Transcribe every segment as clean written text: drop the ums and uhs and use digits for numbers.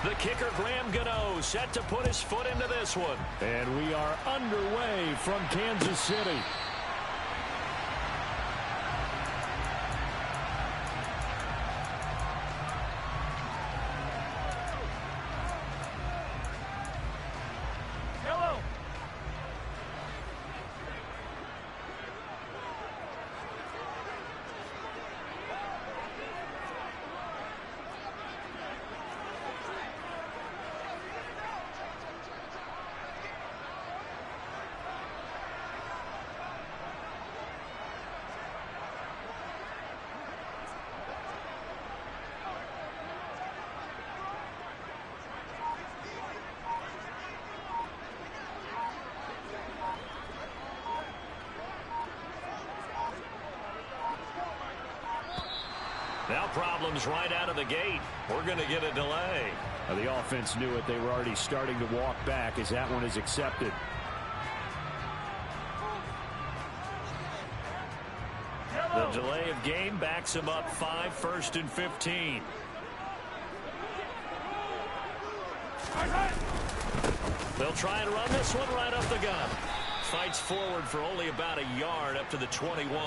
The kicker, Graham Gano, set to put his foot into this one. And we are underway from Kansas City. Now problems right out of the gate. We're going to get a delay. The offense knew it. They were already starting to walk back as that one is accepted. The delay of game backs him up 5, 1st and 15. They'll try and run this one right up the gut. Fights forward for only about a yard up to the 21.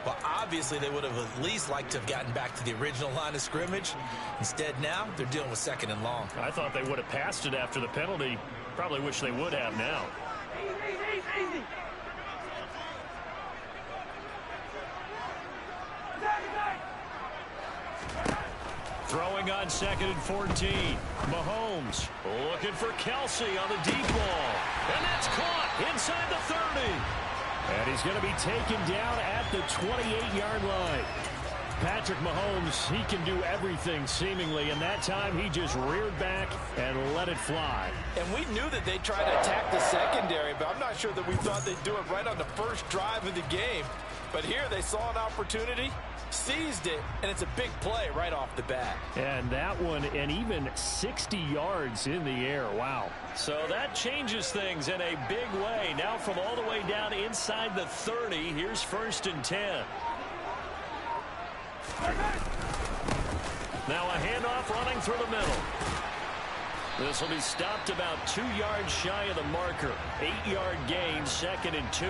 Well, obviously, they would have at least liked to have gotten back to the original line of scrimmage. Instead, now, they're dealing with 2nd and long. I thought they would have passed it after the penalty. Probably wish they would have now. Easy. Throwing on 2nd and 14. Mahomes looking for Kelsey on the deep ball. And that's caught inside the 30. And he's going to be taken down at the 28-yard line. Patrick Mahomes, he can do everything seemingly, and that time he just reared back and let it fly. And we knew that they'd try to attack the secondary, but I'm not sure that we thought they'd do it right on the first drive of the game. But here they saw an opportunity, seized it, and it's a big play right off the bat. And that one, and even 60 yards in the air. Wow. So that changes things in a big way. Now from all the way down inside the 30, here's 1st and 10. Now a handoff running through the middle. This will be stopped about 2 yards shy of the marker. 8-yard gain, 2nd and 2.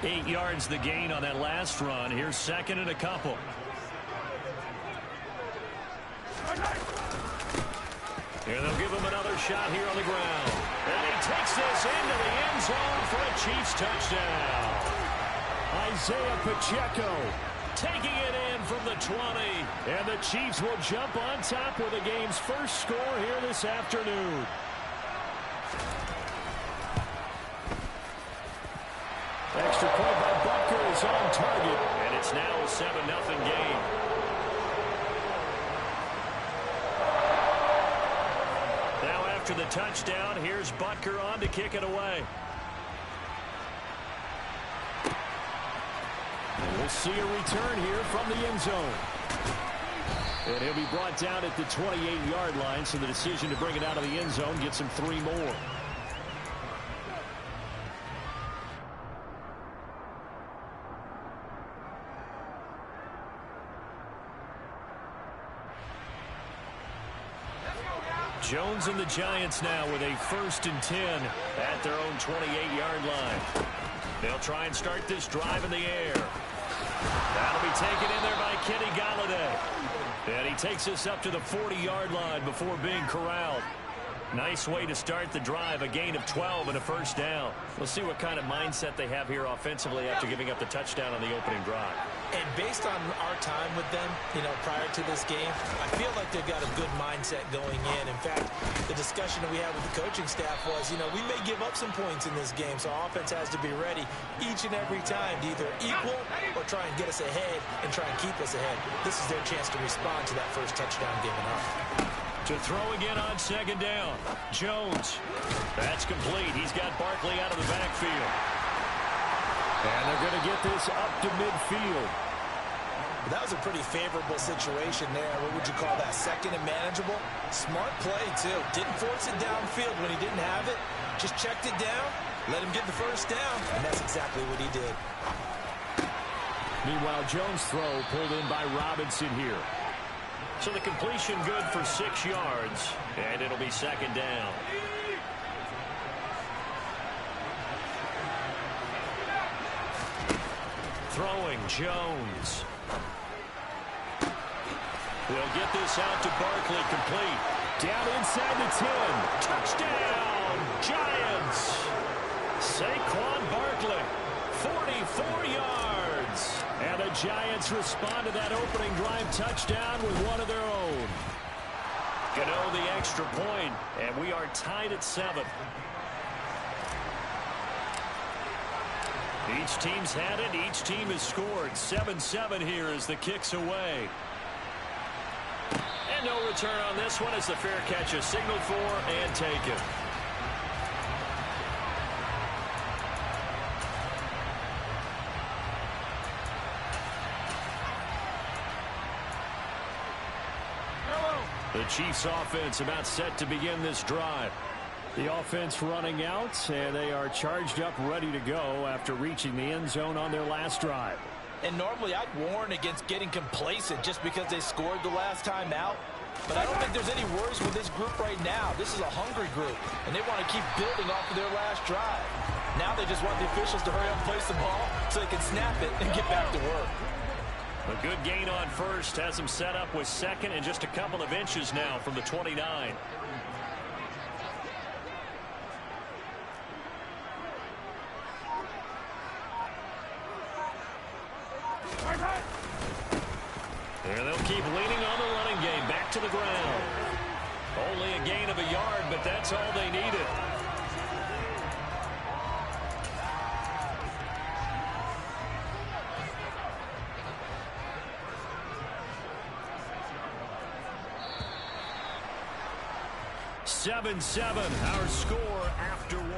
8 yards the gain on that last run. Here's 2nd and a couple. Here they'll give him another shot here on the ground. And he takes this into the end zone for a Chiefs touchdown. Isaiah Pacheco taking it in from the 20. And the Chiefs will jump on top with the game's first score here this afternoon. Extra point by Butker is on target. And it's now a 7-0 game. Now after the touchdown, here's Butker on to kick it away. And we'll see a return here from the end zone. And he'll be brought down at the 28-yard line, so the decision to bring it out of the end zone gets him 3 more. Jones and the Giants now with a 1st and 10 at their own 28-yard line. They'll try and start this drive in the air. That'll be taken in there by Kenny Golladay. And he takes us up to the 40-yard line before being corralled. Nice way to start the drive, a gain of 12 and a 1st down. We'll see what kind of mindset they have here offensively after giving up the touchdown on the opening drive. And based on our time with them, prior to this game, I feel like they've got a good mindset going in. In fact, the discussion that we had with the coaching staff was, we may give up some points in this game, so our offense has to be ready each and every time to either equal or try and get us ahead and try and keep us ahead. This is their chance to respond to that first touchdown given up. To throw again on 2nd down. Jones. That's complete. He's got Barkley out of the backfield. And they're going to get this up to midfield. That was a pretty favorable situation there. What would you call that? 2nd and manageable? Smart play, too. Didn't force it downfield when he didn't have it. Just checked it down, let him get the 1st down, and that's exactly what he did. Meanwhile, Jones' throw pulled in by Robinson here. So the completion good for 6 yards, and it'll be second down. Throwing Jones. They'll get this out to Barkley, complete. Down inside the 10. Touchdown, Giants. Saquon Barkley, 44 yards. And the Giants respond to that opening drive touchdown with one of their own. Gano the extra point, and we are tied at 7. Each team's had it. Each team has scored. 7-7 here as the kick's away. And no return on this one as the fair catch is signaled for and taken. The Chiefs offense about set to begin this drive. The offense running out, and they are charged up, ready to go after reaching the end zone on their last drive. And normally I'd warn against getting complacent just because they scored the last time out. But I don't think there's any worries with this group right now. This is a hungry group, and they want to keep building off of their last drive. Now they just want the officials to hurry up and place the ball so they can snap it and get back to work. A good gain on first has them set up with second and just a couple of inches now from the 29. There they'll keep leaning on the running game. Back to the ground. Only a gain of a yard, but that's all they needed. Our score after 1.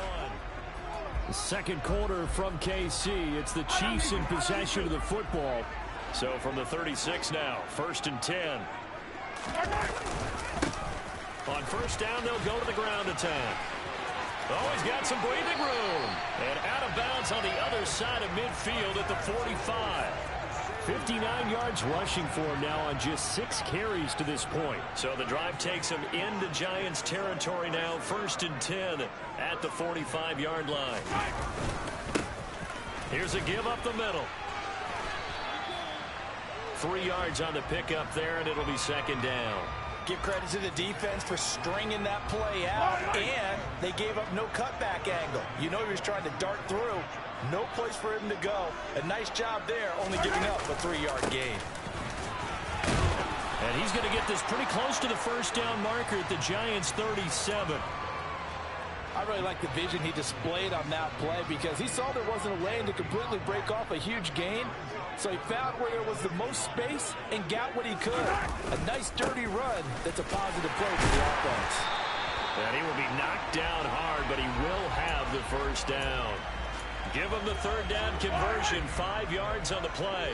The second quarter from KC. It's the Chiefs in possession of the football. So from the 36 now, 1st and 10. On first down, they'll go to the ground attack. Oh, he's got some breathing room. And out of bounds on the other side of midfield at the 45. 59 yards rushing for him now on just 6 carries to this point. So the drive takes him into Giants territory now. 1st and 10 at the 45-yard line. Here's a give up the middle. 3 yards on the pickup there, and it'll be second down. Give credit to the defense for stringing that play out, and they gave up no cutback angle. You know he was trying to dart through. No place for him to go. A nice job there, only giving up a 3-yard gain. And he's going to get this pretty close to the first down marker at the Giants' 37. I really like the vision he displayed on that play because he saw there wasn't a lane to completely break off a huge gain. So he found where there was the most space and got what he could. A nice dirty run that's a positive play for the offense. And he will be knocked down hard, but he will have the first down. Give him the third down conversion, 5 yards on the play.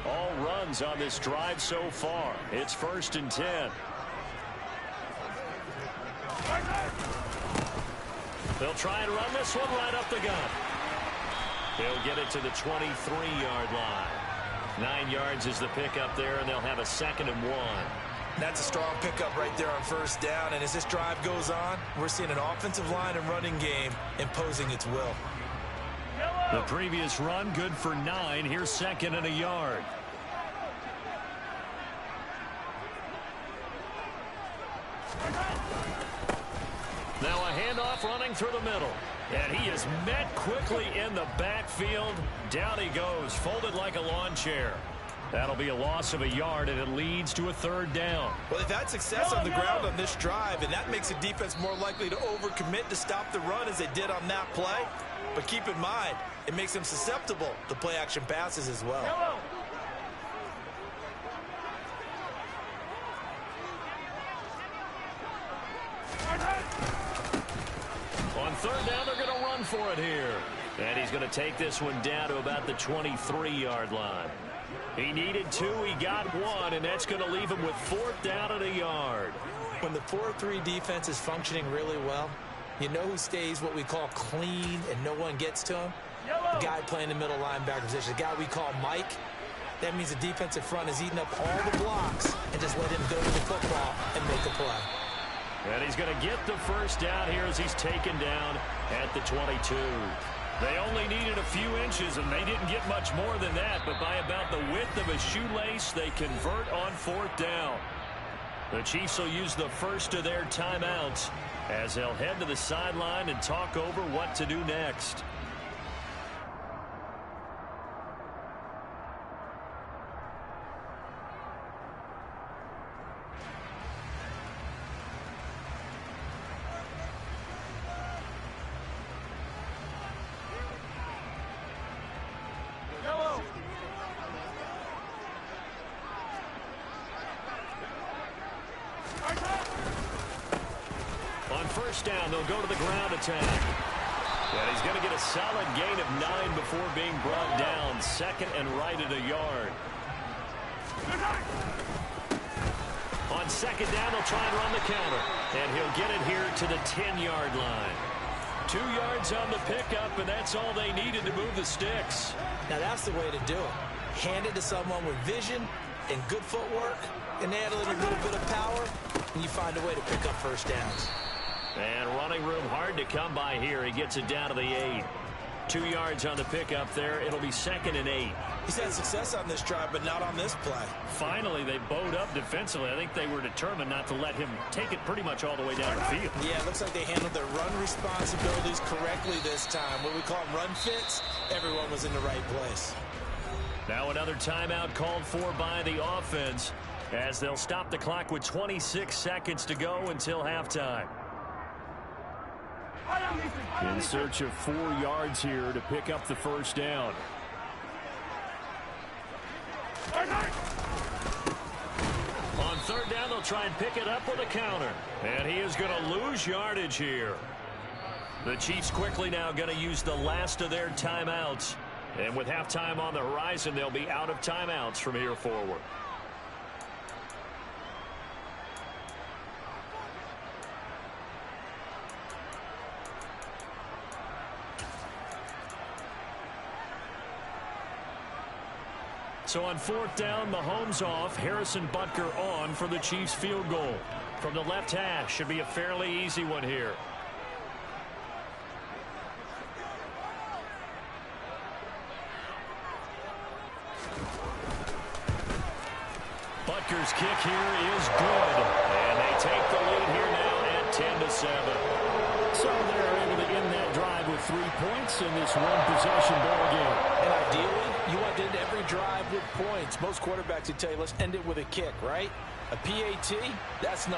All runs on this drive so far. It's 1st and 10. They'll try and run this one right up the gut. They'll get it to the 23-yard line. 9 yards is the pickup there, and they'll have a 2nd and 1. That's a strong pickup right there on first down. And as this drive goes on, we're seeing an offensive line and running game imposing its will. The previous run good for 9. Here's 2nd and a yard. Now a handoff running through the middle. And he is met quickly in the backfield. Down he goes, folded like a lawn chair. That'll be a loss of a yard, and it leads to a 3rd down. Well, they've had success on the ground on this drive, and that makes the defense more likely to overcommit to stop the run as they did on that play. But keep in mind, it makes them susceptible to play-action passes as well. On 3rd down, they're going to run for it here. And he's going to take this one down to about the 23-yard line. He needed 2, he got 1, and that's going to leave him with 4th down and a yard. When the 4-3 defense is functioning really well, you know who stays what we call clean and no one gets to him? The guy playing the middle linebacker position, the guy we call Mike. That means the defensive front is eating up all the blocks and just let him go to the football and make a play. And he's going to get the first down here as he's taken down at the 22. They only needed a few inches, and they didn't get much more than that, but by about the width of a shoelace, they convert on 4th down. The Chiefs will use the first of their timeouts as they'll head to the sideline and talk over what to do next. First down, they'll go to the ground attack. And he's going to get a solid gain of 9 before being brought down. 2nd and right at a yard. On 2nd down, they'll try and run the counter. And he'll get it here to the 10-yard line. 2 yards on the pickup, and that's all they needed to move the sticks. Now that's the way to do it. Hand it to someone with vision and good footwork, and add a little bit of power, and you find a way to pick up first downs. And running room hard to come by here. He gets it down to the 8. 2 yards on the pickup there. It'll be 2nd and 8. He's had success on this drive, but not on this play. Finally, they bowed up defensively. I think they were determined not to let him take it pretty much all the way down the field. Yeah, it looks like they handled their run responsibilities correctly this time. What we call them run fits, everyone was in the right place. Now another timeout called for by the offense as they'll stop the clock with 26 seconds to go until halftime. In search of 4 yards here to pick up the first down. On 3rd down, they'll try and pick it up with a counter. And he is going to lose yardage here. The Chiefs quickly now going to use the last of their timeouts. And with halftime on the horizon, they'll be out of timeouts from here forward. So on 4th down, Mahomes off, Harrison Butker on for the Chiefs field goal. From the left hash, should be a fairly easy one here. Butker's kick here is good. And they take the lead here now at 10-7. So they're able to end that drive with 3 points in this one-possession ball game. And ideally, you want to end every drive with points. Most quarterbacks would tell you, let's end it with a kick, right? A PAT, that's #1.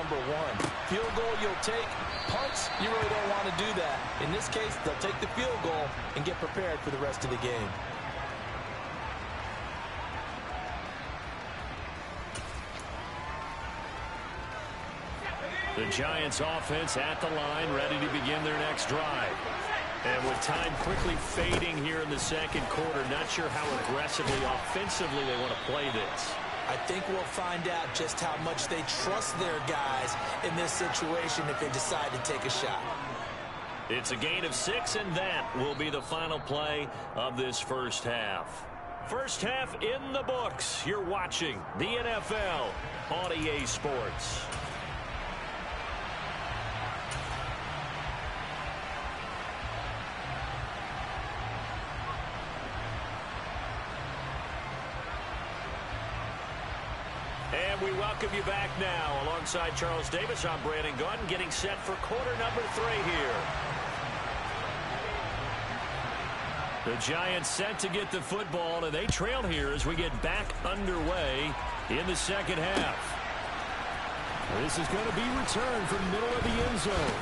Field goal you'll take. Punts, you really don't want to do that. In this case, they'll take the field goal and get prepared for the rest of the game. The Giants offense at the line, ready to begin their next drive. And with time quickly fading here in the 2nd quarter, not sure how aggressively, offensively they want to play this. I think we'll find out just how much they trust their guys in this situation if they decide to take a shot. It's a gain of 6, and that will be the final play of this first half. First half in the books. You're watching the NFL on EA Sports. And we welcome you back now. Alongside Charles Davis, I'm Brandon Gaudin, getting set for quarter number 3 here. The Giants set to get the football, and they trail here as we get back underway in the 2nd half. This is going to be returned from the middle of the end zone.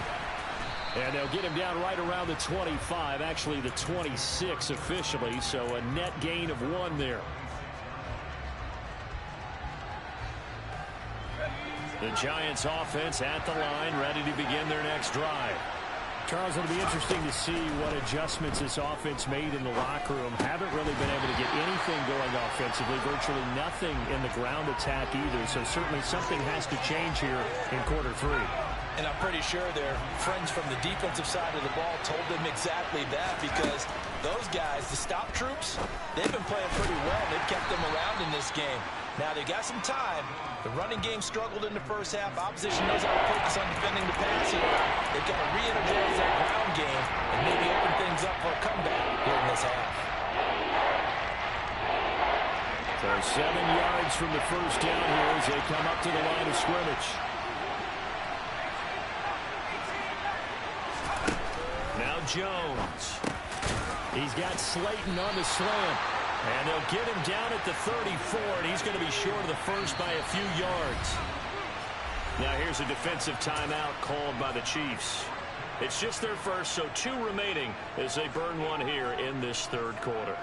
And they'll get him down right around the 25, actually the 26 officially, so a net gain of 1 there. The Giants offense at the line, ready to begin their next drive. Charles, it'll be interesting to see what adjustments this offense made in the locker room. Haven't really been able to get anything going offensively, virtually nothing in the ground attack either. So certainly something has to change here in quarter 3. And I'm pretty sure their friends from the defensive side of the ball told them exactly that, because those guys, the stop troops, they've been playing pretty well. They've kept them around in this game. Now, they got some time. The running game struggled in the first half. Opposition knows how to focus on defending the passing. They've got to re-energize that ground game and maybe open things up for a comeback here in this half. So 7 yards from the first down here as they come up to the line of scrimmage. Now Jones. He's got Slayton on the slant. And they'll get him down at the 34, and he's going to be short of the first by a few yards. Now here's a defensive timeout called by the Chiefs. It's just their first, so 2 remaining as they burn one here in this third quarter.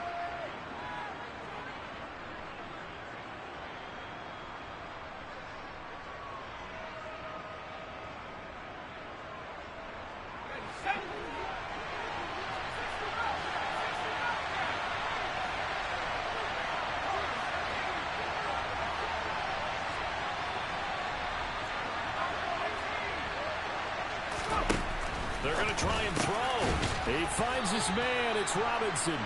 They're going to try and throw. He finds his man. It's Robinson.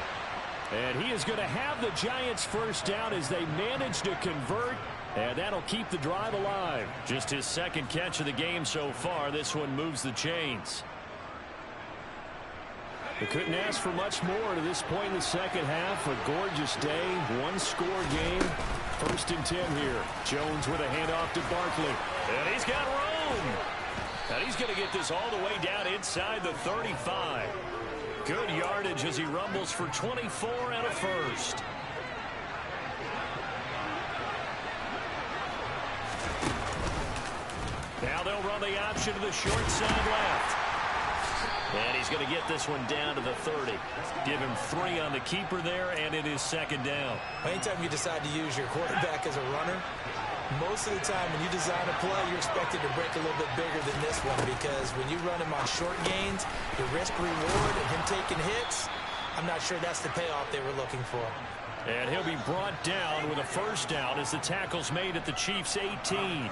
And he is going to have the Giants first down as they manage to convert. And that'll keep the drive alive. Just his second catch of the game so far. This one moves the chains. They couldn't ask for much more to this point in the second half. A gorgeous day. One-score game. 1st and 10 here. Jones with a handoff to Barkley. And he's got room. And he's going to get this all the way down inside the 35. Good yardage as he rumbles for 24 and a first. Now they'll run the option to the short side left. And he's going to get this one down to the 30. Give him 3 on the keeper there, and it is second down. Anytime you decide to use your quarterback as a runner, most of the time when you design a play, you're expected to break a little bit bigger than this one, because when you run him on short gains, the risk-reward of him taking hits, I'm not sure that's the payoff they were looking for. And he'll be brought down with a first down as the tackle's made at the Chiefs' 18.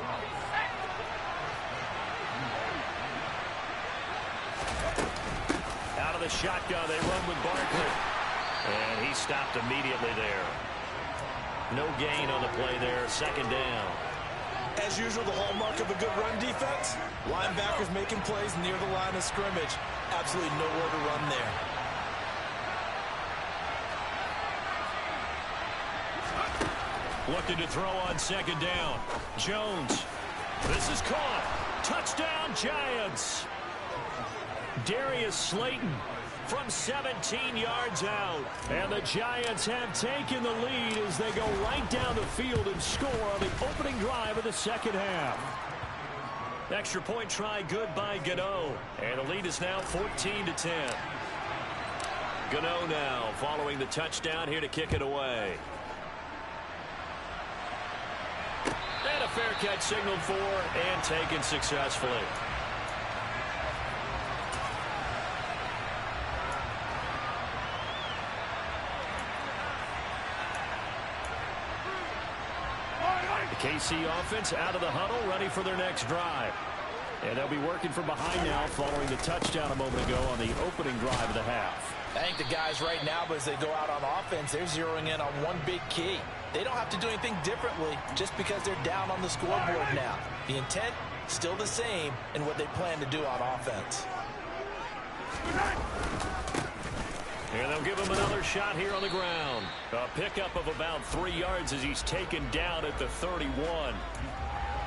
Out of the shotgun, they run with Barkley. And he stopped immediately there. No gain on the play there, second down. As usual, the hallmark of a good run defense, linebackers making plays near the line of scrimmage. Absolutely nowhere to run there. Looking to throw on second down. Jones. This is caught. Touchdown, Giants. Darius Slayton from 17 yards out. And the Giants have taken the lead as they go right down the field and score on the opening drive of the second half. Extra point try good by Gano. And the lead is now 14-10. Gano now following the touchdown here to kick it away. And a fair catch signaled for and taken successfully. KC offense out of the huddle, ready for their next drive. And they'll be working from behind now following the touchdown a moment ago on the opening drive of the half. I think the guys right now, but as they go out on offense, they're zeroing in on one big key. They don't have to do anything differently just because they're down on the scoreboard now. The intent, still the same in what they plan to do on offense. And they'll give him another shot here on the ground. A pickup of about 3 yards as he's taken down at the 31.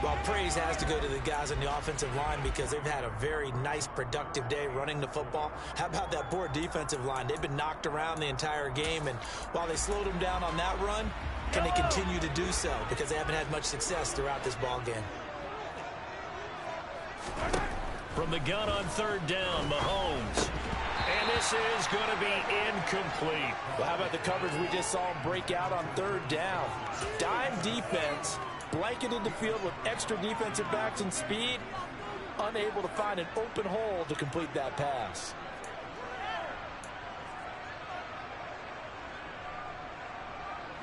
Well, praise has to go to the guys on the offensive line because they've had a very nice, productive day running the football. How about that poor defensive line? They've been knocked around the entire game, and while they slowed them down on that run, can they continue to do so? Because they haven't had much success throughout this ball game. From the gun on third down, Mahomes. And this is going to be incomplete. Well, how about the coverage we just saw him break out on third down? Dime defense, blanketed the field with extra defensive backs and speed, unable to find an open hole to complete that pass.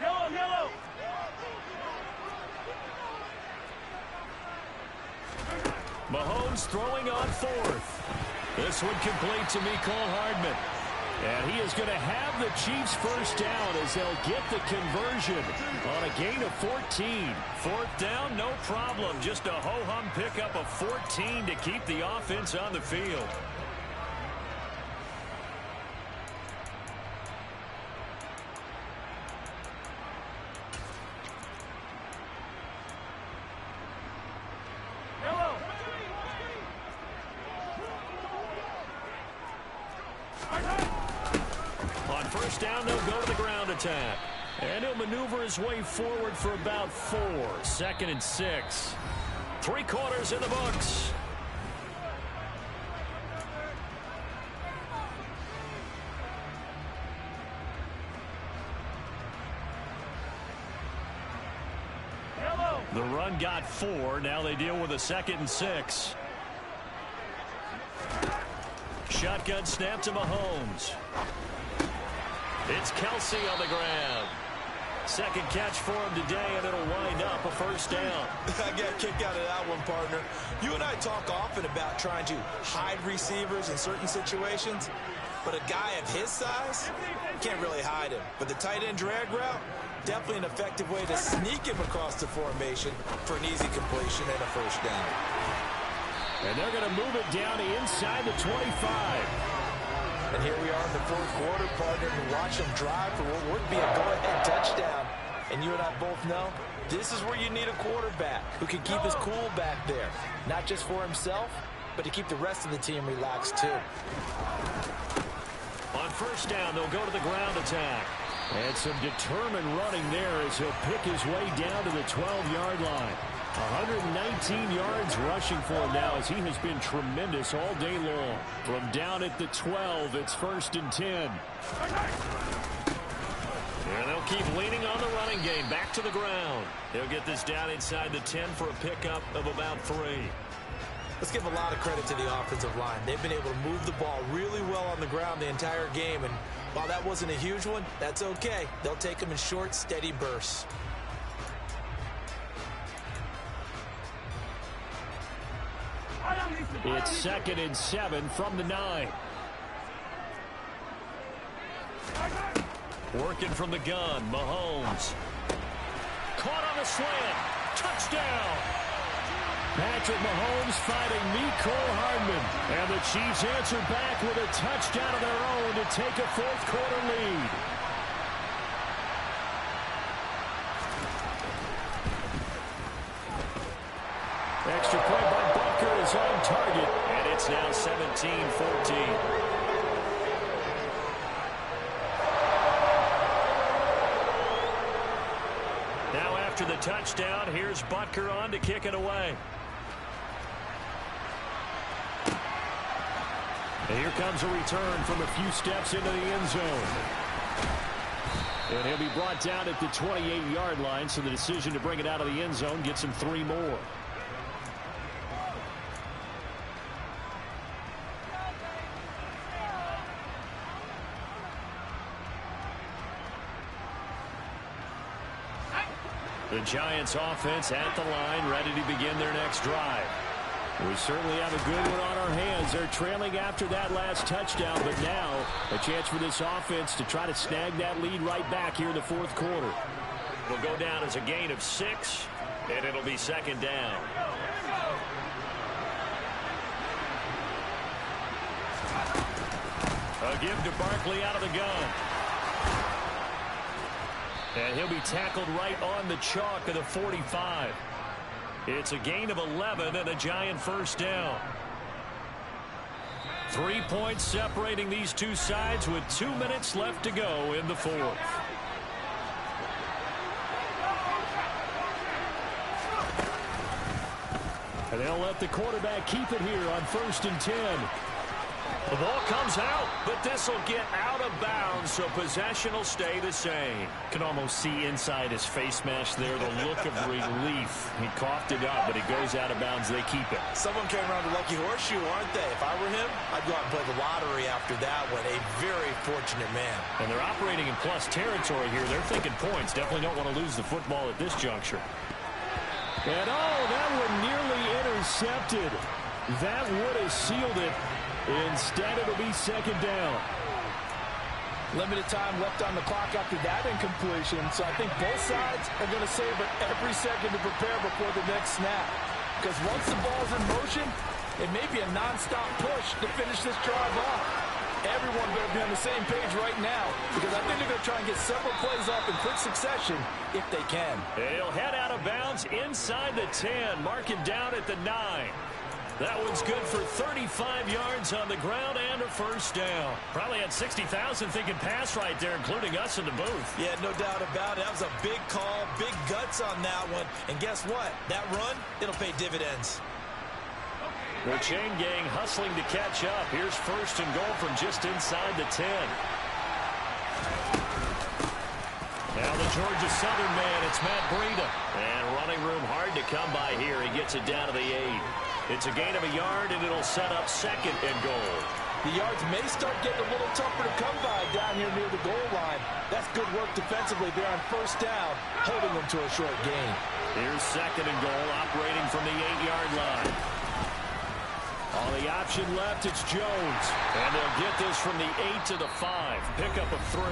Yellow, yellow. Mahomes throwing on fourth. This one complete to Mecole Hardman. And he is going to have the Chiefs first down as they'll get the conversion on a gain of 14. Fourth down, no problem. Just a ho-hum pickup of 14 to keep the offense on the field. Down, they'll go to the ground attack. And he'll maneuver his way forward for about 4. 2nd and 6. 3 quarters in the books. The run got 4. Now they deal with a 2nd and 6. Shotgun snap to Mahomes. It's Kelsey on the ground. Second catch for him today, and it'll wind up a first down. I got a kick out of that one, partner. You and I talk often about trying to hide receivers in certain situations, but a guy of his size can't really hide him. But the tight end drag route, definitely an effective way to sneak him across the formation for an easy completion and a first down. And they're going to move it down inside the 25. And here we are in the fourth quarter, partner, and watch them drive for what would be a go-ahead touchdown. And you and I both know this is where you need a quarterback who can keep his cool back there. Not just for himself, but to keep the rest of the team relaxed too. On first down, they'll go to the ground attack. And some determined running there as he'll pick his way down to the 12-yard line. 119 yards rushing for him now as he has been tremendous all day long. From down at the 12, it's 1st and 10. And they'll keep leaning on the running game. Back to the ground. They'll get this down inside the 10 for a pickup of about 3. Let's give a lot of credit to the offensive line. They've been able to move the ball really well on the ground the entire game. And while that wasn't a huge one, that's okay. They'll take them in short, steady bursts. It's 2nd and 7 from the 9. Working from the gun, Mahomes. Caught on the slant. Touchdown. Patrick Mahomes fighting Mecole Hardman. And the Chiefs answer back with a touchdown of their own to take a fourth quarter lead. Extra point by Butker is on target. And it's now 17-14. Now after the touchdown, here's Butker on to kick it away. And here comes a return from a few steps into the end zone. And he'll be brought down at the 28-yard line, so the decision to bring it out of the end zone gets him 3 more. The Giants offense at the line, ready to begin their next drive. We certainly have a good one on our hands. They're trailing after that last touchdown, but now a chance for this offense to try to snag that lead right back here in the fourth quarter. It'll go down as a gain of 6, and it'll be 2nd down. A give to Barkley out of the gun. And he'll be tackled right on the chalk of the 45. It's a gain of 11 and a Giant first down. 3 points separating these two sides with 2 minutes left to go in the fourth. And they'll let the quarterback keep it here on 1st and 10. The ball comes out, but this will get out of bounds, so possession will stay the same. Can almost see inside his face mask there, the look of relief. He coughed it up, but it goes out of bounds. They keep it. Someone came around the lucky horseshoe, aren't they? If I were him, I'd go out and play the lottery after that one. A very fortunate man. And they're operating in plus territory here. They're thinking points. Definitely don't want to lose the football at this juncture. And oh, that one nearly intercepted. That would have sealed it. Instead, it'll be second down. Limited time left on the clock after that incompletion, so I think both sides are going to savor every second to prepare before the next snap. Because once the ball's in motion, it may be a non-stop push to finish this drive off. Everyone better be on the same page right now, because I think they're going to try and get several plays off in quick succession if they can. He'll head out of bounds inside the 10, mark him down at the 9. That one's good for 35 yards on the ground and a first down. Probably had 60,000 thinking pass right there, including us in the booth. Yeah, no doubt about it. That was a big call, big guts on that one. And guess what? That run, it'll pay dividends. The chain gang hustling to catch up. Here's first and goal from just inside the 10. Now the Georgia Southern man, it's Matt Breida. And running room hard to come by here. He gets it down to the 8. It's a gain of a yard, and it'll set up second and goal. The yards may start getting a little tougher to come by down here near the goal line. That's good work defensively there on first down, holding them to a short gain. Here's second and goal, operating from the 8-yard line. On the option left, it's Jones. And they'll get this from the 8 to the 5. Pickup of 3.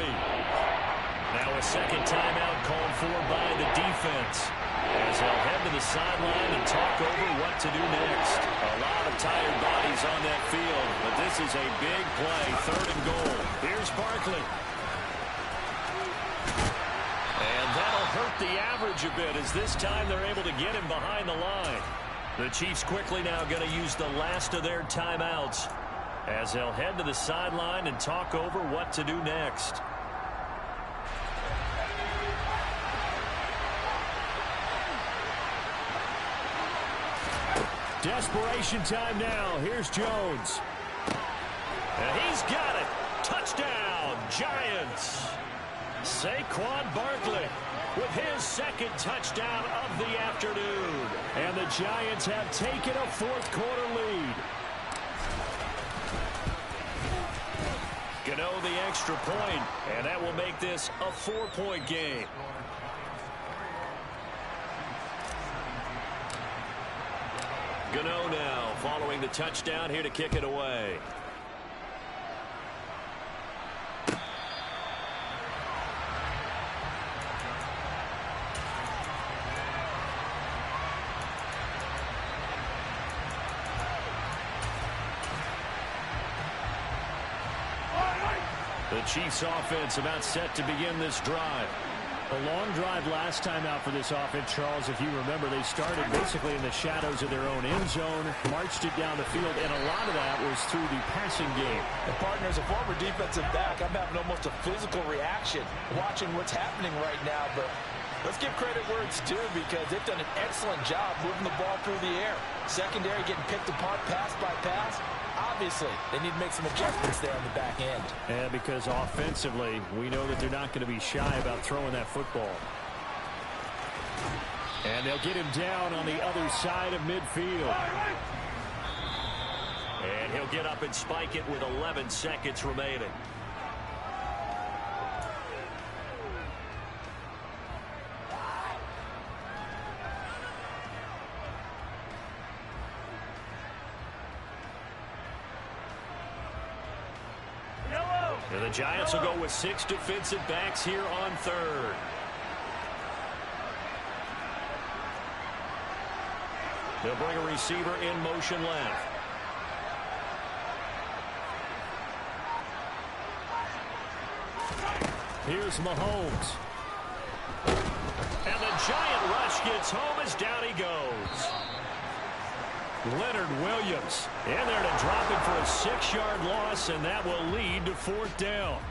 Now a second timeout called for by the defense, as they'll head to the sideline and talk over what to do next. A lot of tired bodies on that field, but this is a big play, third and goal. Here's Barkley. And that'll hurt the average a bit, as this time they're able to get him behind the line. The Chiefs quickly now going to use the last of their timeouts, as they'll head to the sideline and talk over what to do next. Desperation time now. Here's Jones. And he's got it. Touchdown, Giants. Saquon Barkley with his second touchdown of the afternoon. And the Giants have taken a fourth-quarter lead. Gano the extra point, and that will make this a 4-point game. Gano now following the touchdown here to kick it away. The Chiefs offense about set to begin this drive. A long drive last time out for this offense, Charles. If you remember, they started basically in the shadows of their own end zone, marched it down the field, and a lot of that was through the passing game. And partner, as a former defensive back, I'm having almost a physical reaction watching what's happening right now. But let's give credit where it's due, because they've done an excellent job moving the ball through the air. Secondary getting picked apart pass by pass. Obviously, they need to make some adjustments there on the back end. And because offensively, we know that they're not going to be shy about throwing that football. And they'll get him down on the other side of midfield. And he'll get up and spike it with 11 seconds remaining. And the Giants will go with 6 defensive backs here on third. They'll bring a receiver in motion left. Here's Mahomes. And the giant rush gets home as down he goes. Leonard Williams in there to drop it for a 6-yard loss, and that will lead to fourth down.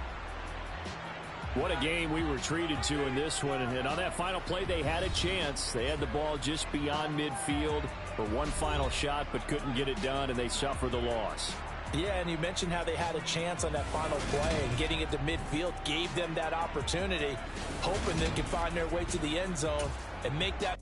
What a game we were treated to in this one. And on that final play, they had a chance. They had the ball just beyond midfield for one final shot, but couldn't get it done, and they suffer the loss. Yeah, and you mentioned how they had a chance on that final play, and getting it to midfield gave them that opportunity, hoping they could find their way to the end zone and make that